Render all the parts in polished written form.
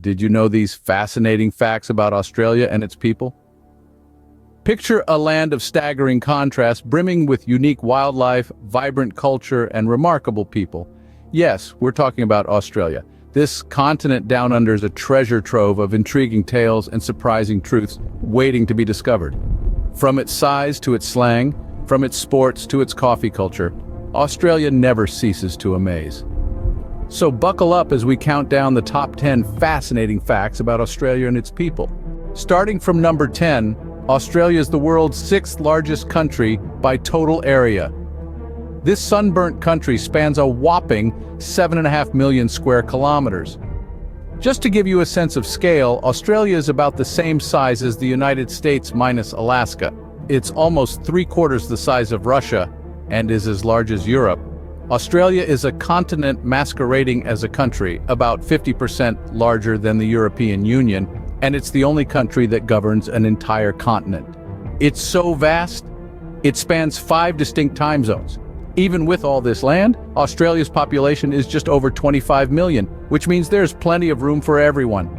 Did you know these fascinating facts about Australia and its people? Picture a land of staggering contrast, brimming with unique wildlife, vibrant culture, and remarkable people. Yes, we're talking about Australia. This continent down under is a treasure trove of intriguing tales and surprising truths waiting to be discovered. From its size to its slang, from its sports to its coffee culture, Australia never ceases to amaze. So buckle up as we count down the top 10 fascinating facts about Australia and its people. Starting from number 10, Australia is the world's 6th largest country by total area. This sunburnt country spans a whopping 7.5 million square kilometers. Just to give you a sense of scale, Australia is about the same size as the United States minus Alaska. It's almost 3/4 the size of Russia and is as large as Europe. Australia is a continent masquerading as a country, about 50% larger than the European Union, and it's the only country that governs an entire continent. It's so vast, it spans 5 distinct time zones. Even with all this land, Australia's population is just over 25 million, which means there's plenty of room for everyone.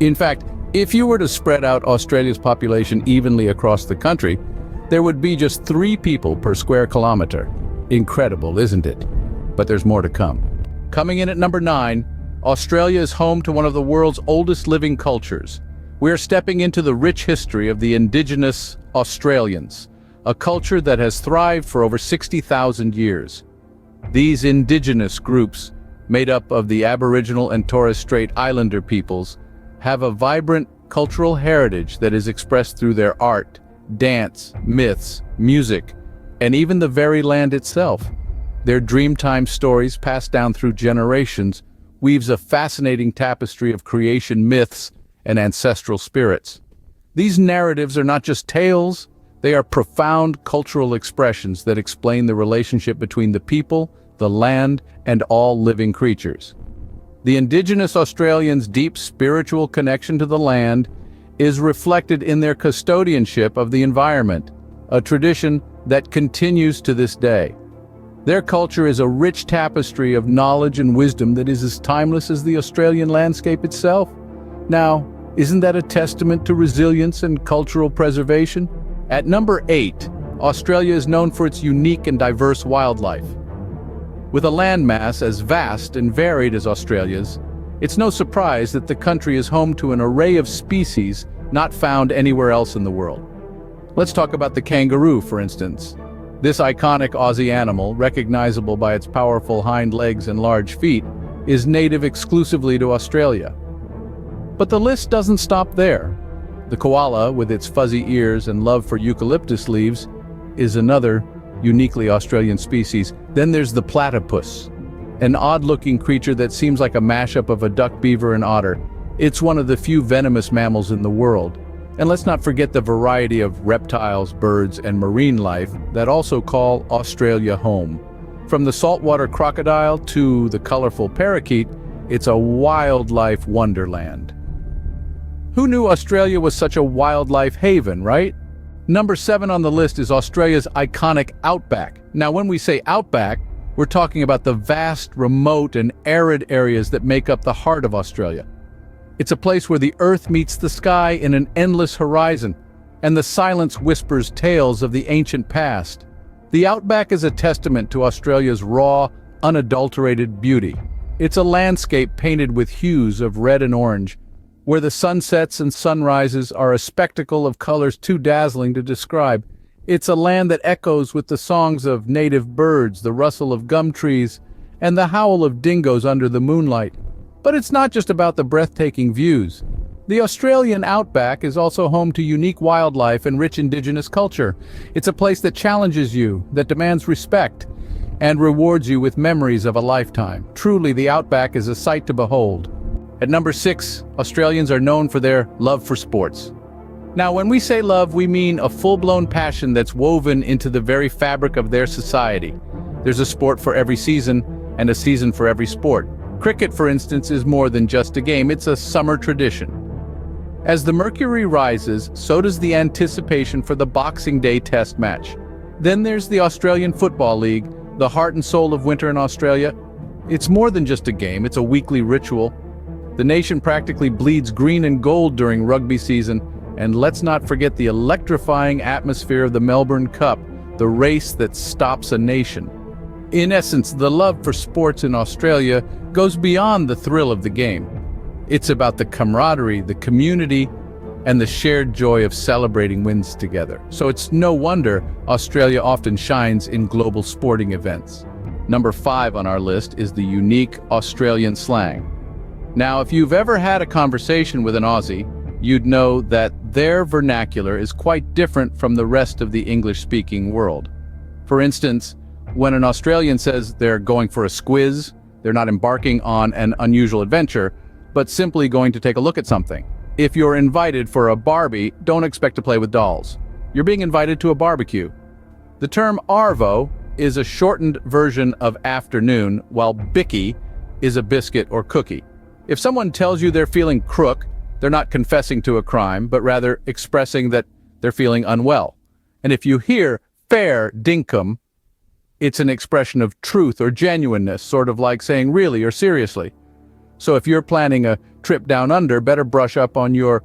In fact, if you were to spread out Australia's population evenly across the country, there would be just 3 people per square kilometer. Incredible, isn't it? But there's more to come. Coming in at number 9, Australia is home to one of the world's oldest living cultures. We're stepping into the rich history of the Indigenous Australians, a culture that has thrived for over 60,000 years. These indigenous groups, made up of the Aboriginal and Torres Strait Islander peoples, have a vibrant cultural heritage that is expressed through their art, dance, myths, music, and even the very land itself. Their Dreamtime stories, passed down through generations, weaves a fascinating tapestry of creation myths and ancestral spirits. These narratives are not just tales, they are profound cultural expressions that explain the relationship between the people, the land, and all living creatures. The Indigenous Australians' deep spiritual connection to the land is reflected in their custodianship of the environment, a tradition that continues to this day. Their culture is a rich tapestry of knowledge and wisdom that is as timeless as the Australian landscape itself. Now, isn't that a testament to resilience and cultural preservation? At number 8, Australia is known for its unique and diverse wildlife. With a landmass as vast and varied as Australia's, it's no surprise that the country is home to an array of species not found anywhere else in the world. Let's talk about the kangaroo, for instance. This iconic Aussie animal, recognizable by its powerful hind legs and large feet, is native exclusively to Australia. But the list doesn't stop there. The koala, with its fuzzy ears and love for eucalyptus leaves, is another uniquely Australian species. Then there's the platypus, an odd-looking creature that seems like a mashup of a duck, beaver, and otter. It's one of the few venomous mammals in the world. And let's not forget the variety of reptiles, birds, and marine life that also call Australia home. From the saltwater crocodile to the colorful parakeet, it's a wildlife wonderland. Who knew Australia was such a wildlife haven, right? Number 7 on the list is Australia's iconic Outback. Now, when we say Outback, we're talking about the vast, remote, and arid areas that make up the heart of Australia. It's a place where the earth meets the sky in an endless horizon, and the silence whispers tales of the ancient past. The Outback is a testament to Australia's raw, unadulterated beauty. It's a landscape painted with hues of red and orange, where the sunsets and sunrises are a spectacle of colors too dazzling to describe. It's a land that echoes with the songs of native birds, the rustle of gum trees, and the howl of dingoes under the moonlight. But it's not just about the breathtaking views. The Australian Outback is also home to unique wildlife and rich Indigenous culture. It's a place that challenges you, that demands respect, and rewards you with memories of a lifetime. Truly, the Outback is a sight to behold. At number 6, Australians are known for their love for sports. Now, when we say love, we mean a full-blown passion that's woven into the very fabric of their society. There's a sport for every season, and a season for every sport. Cricket, for instance, is more than just a game, it's a summer tradition. As the mercury rises, so does the anticipation for the Boxing Day Test match. Then there's the Australian Football League, the heart and soul of winter in Australia. It's more than just a game, it's a weekly ritual. The nation practically bleeds green and gold during rugby season, and let's not forget the electrifying atmosphere of the Melbourne Cup, the race that stops a nation. In essence, the love for sports in Australia goes beyond the thrill of the game. It's about the camaraderie, the community, and the shared joy of celebrating wins together. So it's no wonder Australia often shines in global sporting events. Number 5 on our list is the unique Australian slang. Now, if you've ever had a conversation with an Aussie, you'd know that their vernacular is quite different from the rest of the English-speaking world. For instance, when an Australian says they're going for a squiz, they're not embarking on an unusual adventure, but simply going to take a look at something. If you're invited for a barbie, don't expect to play with dolls. You're being invited to a barbecue. The term arvo is a shortened version of afternoon, while bicky is a biscuit or cookie. If someone tells you they're feeling crook, they're not confessing to a crime, but rather expressing that they're feeling unwell. And if you hear fair dinkum, it's an expression of truth or genuineness, sort of like saying really or seriously. So if you're planning a trip down under, better brush up on your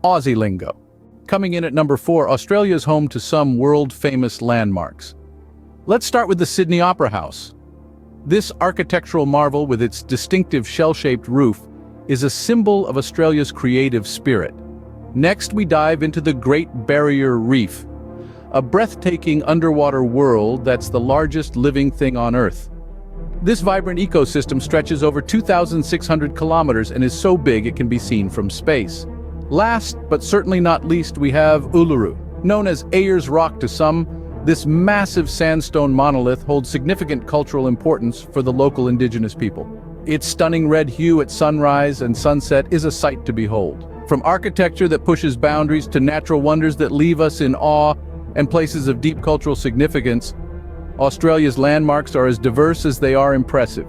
Aussie lingo. Coming in at number 4, Australia is home to some world-famous landmarks. Let's start with the Sydney Opera House. This architectural marvel with its distinctive shell-shaped roof is a symbol of Australia's creative spirit. Next, we dive into the Great Barrier Reef, a breathtaking underwater world that's the largest living thing on Earth. This vibrant ecosystem stretches over 2,600 kilometers and is so big it can be seen from space. Last, but certainly not least, we have Uluru. Known as Ayers Rock to some, this massive sandstone monolith holds significant cultural importance for the local Indigenous people. Its stunning red hue at sunrise and sunset is a sight to behold. From architecture that pushes boundaries to natural wonders that leave us in awe and places of deep cultural significance, Australia's landmarks are as diverse as they are impressive.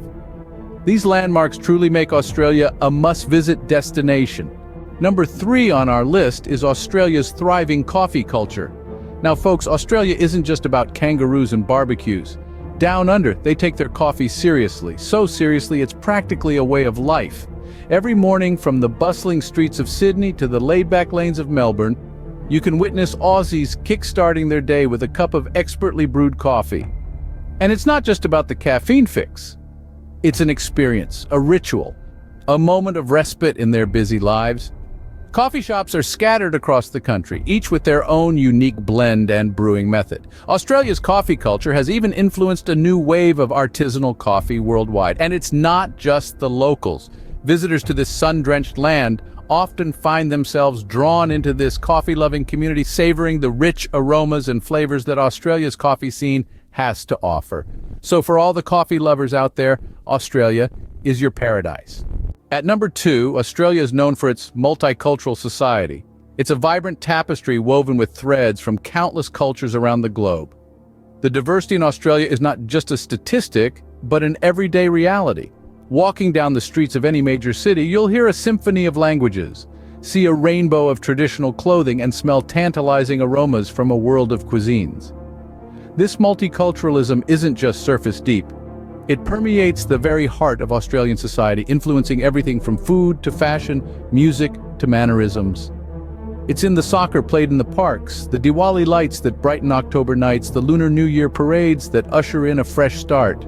These landmarks truly make Australia a must-visit destination. Number 3 on our list is Australia's thriving coffee culture. Now folks, Australia isn't just about kangaroos and barbecues. Down under, they take their coffee seriously. So seriously, it's practically a way of life. Every morning, from the bustling streets of Sydney to the laid-back lanes of Melbourne, you can witness Aussies kick-starting their day with a cup of expertly brewed coffee. And it's not just about the caffeine fix. It's an experience, a ritual, a moment of respite in their busy lives. Coffee shops are scattered across the country, each with their own unique blend and brewing method. Australia's coffee culture has even influenced a new wave of artisanal coffee worldwide. And it's not just the locals. Visitors to this sun-drenched land often find themselves drawn into this coffee-loving community, savoring the rich aromas and flavors that Australia's coffee scene has to offer. So for all the coffee lovers out there, Australia is your paradise. At number 2, Australia is known for its multicultural society. It's a vibrant tapestry woven with threads from countless cultures around the globe. The diversity in Australia is not just a statistic, but an everyday reality. Walking down the streets of any major city, you'll hear a symphony of languages, see a rainbow of traditional clothing, and smell tantalizing aromas from a world of cuisines. This multiculturalism isn't just surface deep. It permeates the very heart of Australian society, influencing everything from food to fashion, music to mannerisms. It's in the soccer played in the parks, the Diwali lights that brighten October nights, the Lunar New Year parades that usher in a fresh start.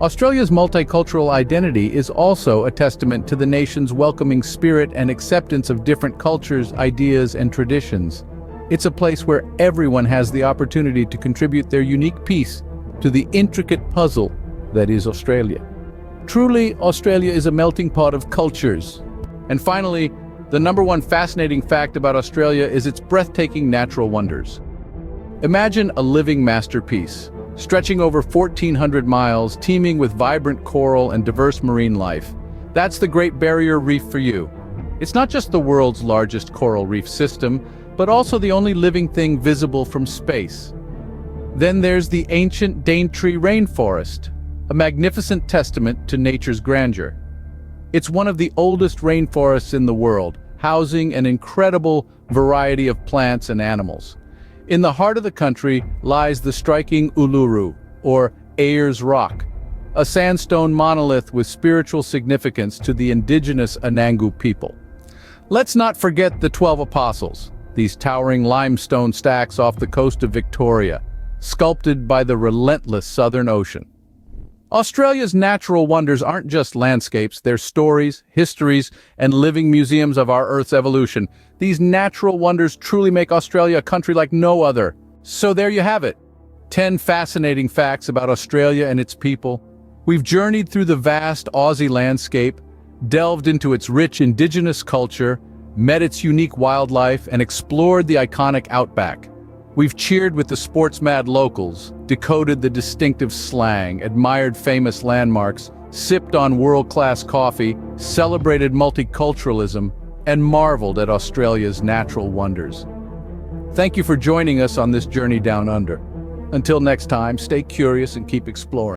Australia's multicultural identity is also a testament to the nation's welcoming spirit and acceptance of different cultures, ideas, and traditions. It's a place where everyone has the opportunity to contribute their unique piece to the intricate puzzle that is Australia. Truly, Australia is a melting pot of cultures. And finally, the number 1 fascinating fact about Australia is its breathtaking natural wonders. Imagine a living masterpiece, stretching over 1,400 miles, teeming with vibrant coral and diverse marine life. That's the Great Barrier Reef for you. It's not just the world's largest coral reef system, but also the only living thing visible from space. Then there's the ancient Daintree rainforest, a magnificent testament to nature's grandeur. It's one of the oldest rainforests in the world, housing an incredible variety of plants and animals. In the heart of the country lies the striking Uluru, or Ayers Rock, a sandstone monolith with spiritual significance to the indigenous Anangu people. Let's not forget the 12 Apostles, these towering limestone stacks off the coast of Victoria, sculpted by the relentless Southern Ocean. Australia's natural wonders aren't just landscapes, they're stories, histories, and living museums of our Earth's evolution. These natural wonders truly make Australia a country like no other. So there you have it, 10 fascinating facts about Australia and its people. We've journeyed through the vast Aussie landscape, delved into its rich Indigenous culture, met its unique wildlife, and explored the iconic Outback. We've cheered with the sports-mad locals, decoded the distinctive slang, admired famous landmarks, sipped on world-class coffee, celebrated multiculturalism, and marveled at Australia's natural wonders. Thank you for joining us on this journey down under. Until next time, stay curious and keep exploring.